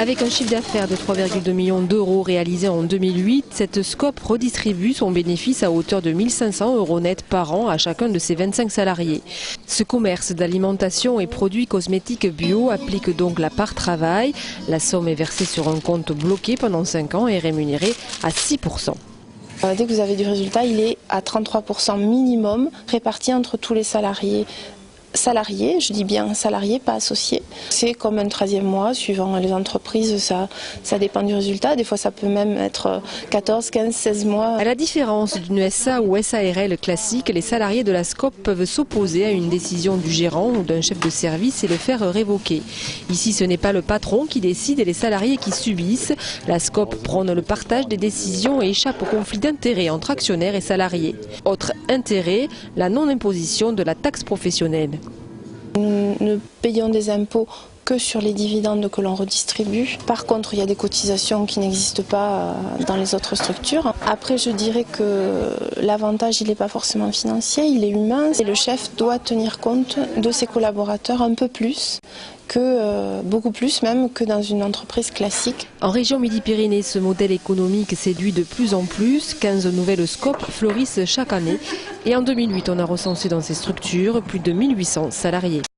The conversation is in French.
Avec un chiffre d'affaires de 3,2 millions d'euros réalisé en 2008, cette SCOP redistribue son bénéfice à hauteur de 1 500 € net par an à chacun de ses 25 salariés. Ce commerce d'alimentation et produits cosmétiques bio applique donc la part travail. La somme est versée sur un compte bloqué pendant 5 ans et rémunérée à 6%. Dès que vous avez du résultat, il est à 33% minimum réparti entre tous les salariés. Salariés, je dis bien salariés, pas associés. C'est comme un 13e mois, suivant les entreprises, ça dépend du résultat. Des fois, ça peut même être 14, 15, 16 mois. À la différence d'une SA ou SARL classique, les salariés de la SCOP peuvent s'opposer à une décision du gérant ou d'un chef de service et le faire révoquer. Ici, ce n'est pas le patron qui décide et les salariés qui subissent. La SCOP prône le partage des décisions et échappe au conflit d'intérêts entre actionnaires et salariés. Autre intérêt, la non-imposition de la taxe professionnelle. Nous ne payons des impôts que sur les dividendes que l'on redistribue. Par contre, il y a des cotisations qui n'existent pas dans les autres structures. Après, je dirais que l'avantage, il n'est pas forcément financier, il est humain. Et le chef doit tenir compte de ses collaborateurs un peu plus, beaucoup plus même que dans une entreprise classique. En région Midi-Pyrénées, ce modèle économique séduit de plus en plus. 15 nouvelles SCOP fleurissent chaque année. Et en 2008, on a recensé dans ces structures plus de 1800 salariés.